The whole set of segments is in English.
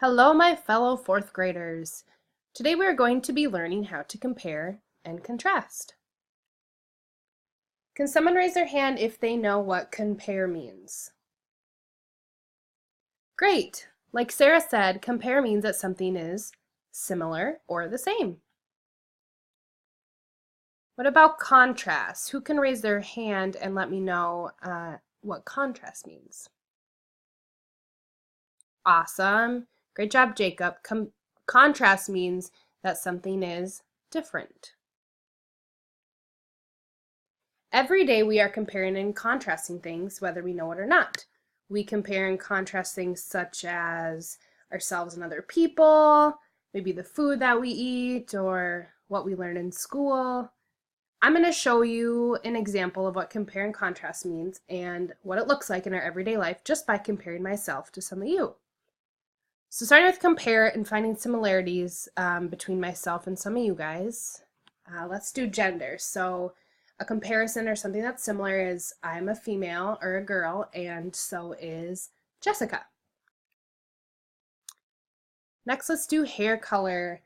Hello, my fellow fourth graders. Today we are going to be learning how to compare and contrast. Can someone raise their hand if they know what compare means? Great! Like Sarah said, compare means that something is similar or the same. What about contrast? Who can raise their hand and let me know what contrast means? Awesome. Great job, Jacob. Contrast means that something is different. Every day we are comparing and contrasting things, whether we know it or not. We compare and contrast things such as ourselves and other people, maybe the food that we eat, or what we learn in school. I'm going to show you an example of what compare and contrast means and what it looks like in our everyday life just by comparing myself to some of you. So starting with compare and finding similarities between myself and some of you guys, let's do gender. So a comparison or something that's similar is I'm a female or a girl, and so is Jessica. Next, let's do hair color.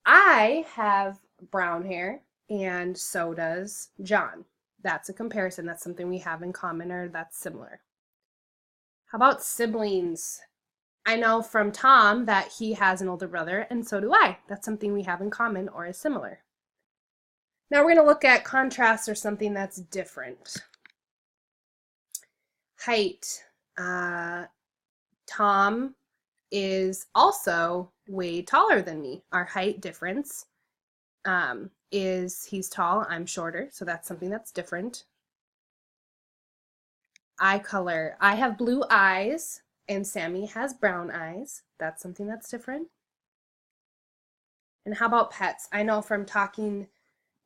I have brown hair, and so does John. That's a comparison. That's something we have in common or that's similar. How about siblings? I know from Tom that he has an older brother, and so do I. That's something we have in common or is similar. Now we're going to look at contrast or something that's different. Height. Tom is also way taller than me. Our height difference is he's tall, I'm shorter, so that's something that's different. Eye color. I have blue eyes and Sammy has brown eyes. That's something that's different. And how about pets? I know from talking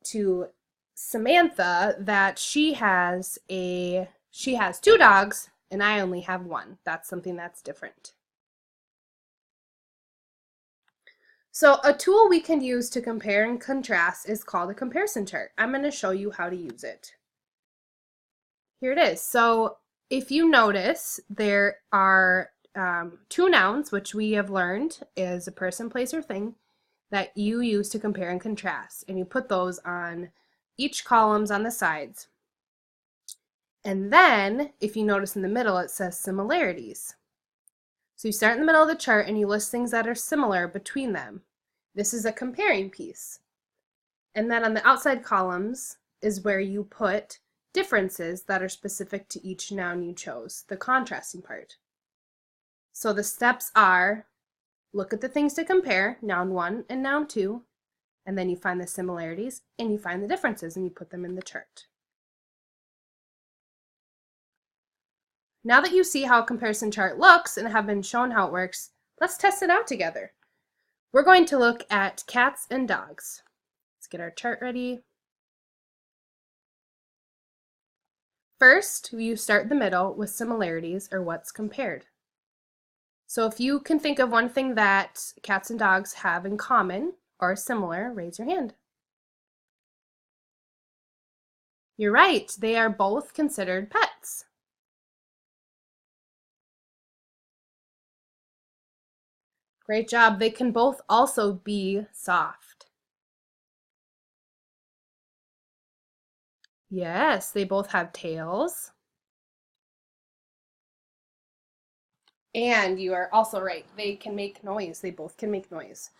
to Samantha that she has two dogs and I only have one. That's something that's different. So a tool we can use to compare and contrast is called a comparison chart. I'm going to show you how to use it. Here it is. So if you notice, there are two nouns, which we have learned is a person, place, or thing, that you use to compare and contrast. And you put those on each columns on the sides. And then, if you notice in the middle, it says similarities. So you start in the middle of the chart and you list things that are similar between them. This is a comparing piece. And then on the outside columns is where you put differences that are specific to each noun you chose, the contrasting part. So the steps are, look at the things to compare, noun 1 and noun 2, and then you find the similarities and you find the differences and you put them in the chart. Now that you see how a comparison chart looks and have been shown how it works, let's test it out together. We're going to look at cats and dogs. Let's get our chart ready. First, you start in the middle with similarities or what's compared. So if you can think of one thing that cats and dogs have in common or similar, raise your hand. You're right, they are both considered pets. Great job. They can both also be soft. Yes, they both have tails. And you are also right. They can make noise. They both can make noise.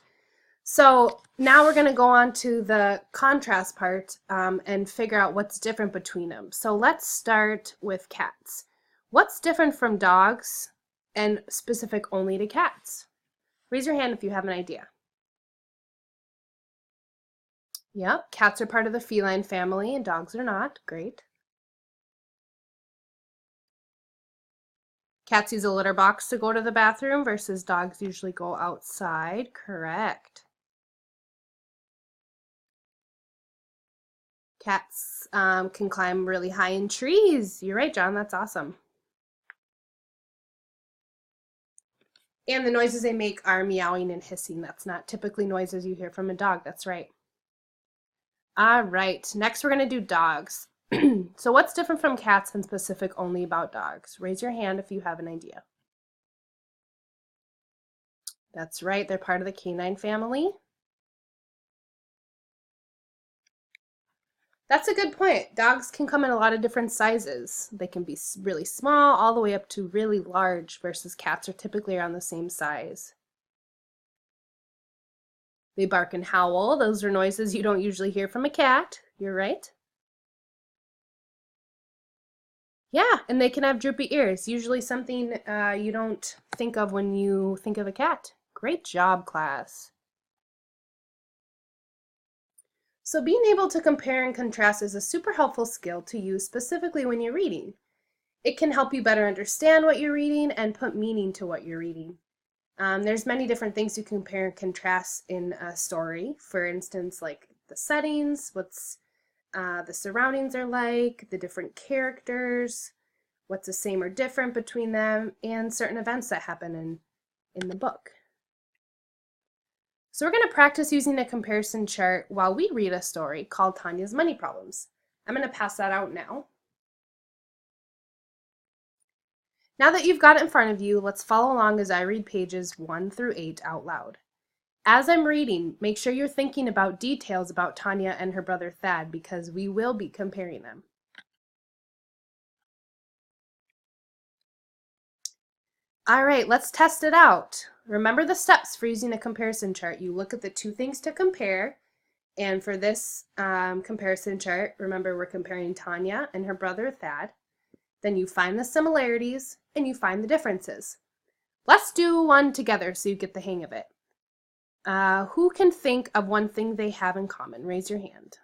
So now we're going to go on to the contrast part and figure out what's different between them. So let's start with cats. What's different from dogs and specific only to cats? Raise your hand if you have an idea. Yep, cats are part of the feline family and dogs are not. Great. Cats use a litter box to go to the bathroom versus dogs usually go outside. Correct. Cats can climb really high in trees. You're right, John. That's awesome. And the noises they make are meowing and hissing. That's not typically noises you hear from a dog. That's right. All right. Next, we're going to do dogs. So what's different from cats and specific only about dogs? Raise your hand if you have an idea. That's right, they're part of the canine family. That's a good point. Dogs can come in a lot of different sizes. They can be really small all the way up to really large, versus cats are typically around the same size. They bark and howl. Those are noises you don't usually hear from a cat. You're right. Yeah, and they can have droopy ears, usually something you don't think of when you think of a cat. Great job, class. So being able to compare and contrast is a super helpful skill to use specifically when you're reading. It can help you better understand what you're reading and put meaning to what you're reading. There's many different things you compare and contrast in a story. For instance, like the settings, what's the surroundings are like, the different characters, what's the same or different between them, and certain events that happen in the book. So we're going to practice using a comparison chart while we read a story called Tanya's Money Problems. I'm going to pass that out now. Now that you've got it in front of you, let's follow along as I read pages 1 through 8 out loud. As I'm reading, make sure you're thinking about details about Tanya and her brother Thad, because we will be comparing them. All right, let's test it out. Remember the steps for using a comparison chart. You look at the two things to compare, and for this comparison chart, remember we're comparing Tanya and her brother Thad. Then you find the similarities and you find the differences. Let's do one together so you get the hang of it. Who can think of one thing they have in common? Raise your hand.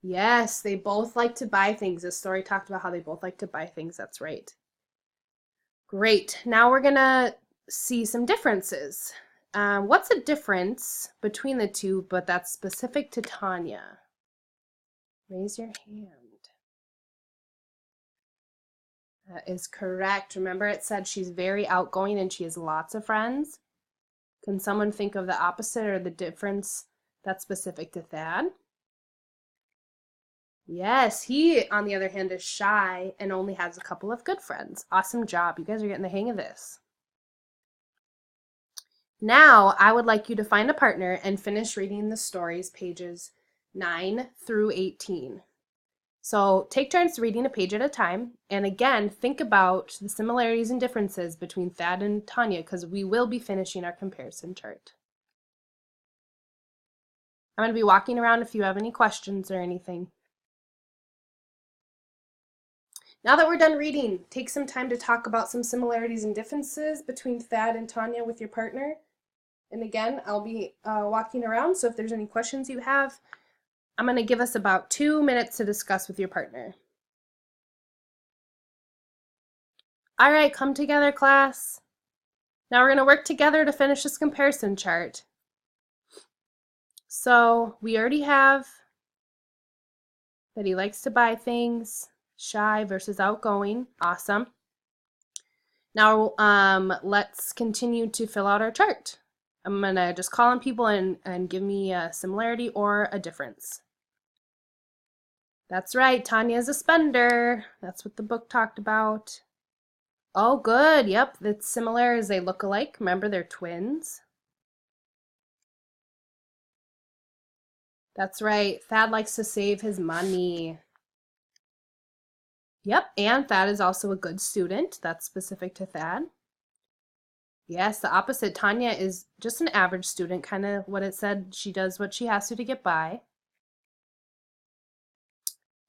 Yes, they both like to buy things. This story talked about how they both like to buy things. That's right. Great. Now we're going to see some differences. What's a difference between the two, but that's specific to Tanya? Raise your hand. That is correct. Remember, it said she's very outgoing and she has lots of friends. Can someone think of the opposite or the difference that's specific to Thad? Yes, he, on the other hand, is shy and only has a couple of good friends. Awesome job. You guys are getting the hang of this. Now, I would like you to find a partner and finish reading the stories, pages 9 through 18. So take turns reading a page at a time, and again, think about the similarities and differences between Thad and Tanya, because we will be finishing our comparison chart. I'm going to be walking around if you have any questions or anything. Now that we're done reading, take some time to talk about some similarities and differences between Thad and Tanya with your partner. And again, I'll be walking around, so if there's any questions you have, I'm going to give us about 2 minutes to discuss with your partner. All right, come together, class. Now we're going to work together to finish this comparison chart. So we already have that he likes to buy things, shy versus outgoing. Awesome. Now let's continue to fill out our chart. I'm going to just call on people and give me a similarity or a difference. That's right, Tanya's a spender. That's what the book talked about. Oh, good. Yep, it's similar as they look alike. Remember, they're twins. That's right. Thad likes to save his money. Yep, and Thad is also a good student. That's specific to Thad. Yes, the opposite. Tanya is just an average student, kind of what it said. She does what she has to get by.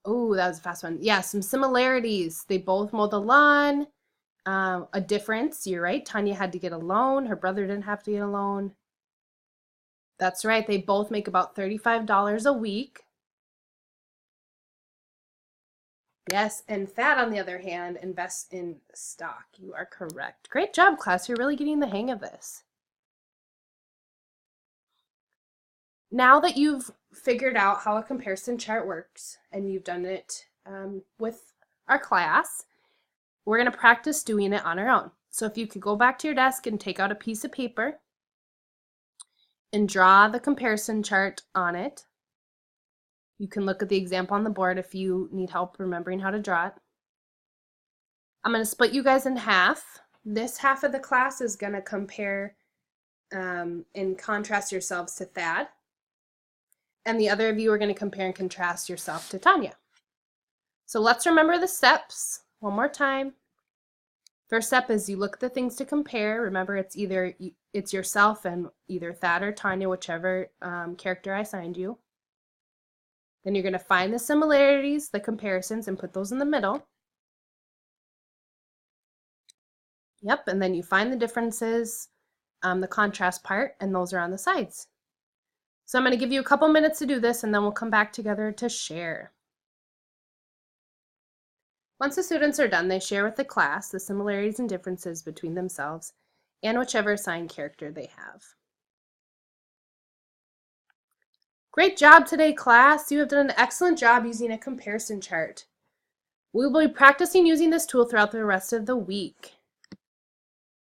Oh, that was a fast one. Yeah, some similarities. They both mow the lawn. A difference, you're right. Tanya had to get a loan. Her brother didn't have to get a loan. That's right. They both make about $35 a week. Yes, and Thad, on the other hand, invests in stock. You are correct. Great job, class. You're really getting the hang of this. Now that you've figured out how a comparison chart works and you've done it with our class, we're going to practice doing it on our own. So if you could go back to your desk and take out a piece of paper and draw the comparison chart on it. You can look at the example on the board if you need help remembering how to draw it. I'm going to split you guys in half. this half of the class is going to compare and contrast yourselves to Thad. And the other of you are going to compare and contrast yourself to Tanya. So let's remember the steps one more time. First step is you look at the things to compare. Remember, it's yourself and either Thad or Tanya, whichever character I assigned you. Then you're going to find the similarities, the comparisons, and put those in the middle. Yep, and then you find the differences, the contrast part, and those are on the sides. So I'm going to give you a couple minutes to do this, and then we'll come back together to share. Once the students are done, they share with the class the similarities and differences between themselves and whichever assigned character they have. Great job today, class. You have done an excellent job using a comparison chart. We will be practicing using this tool throughout the rest of the week.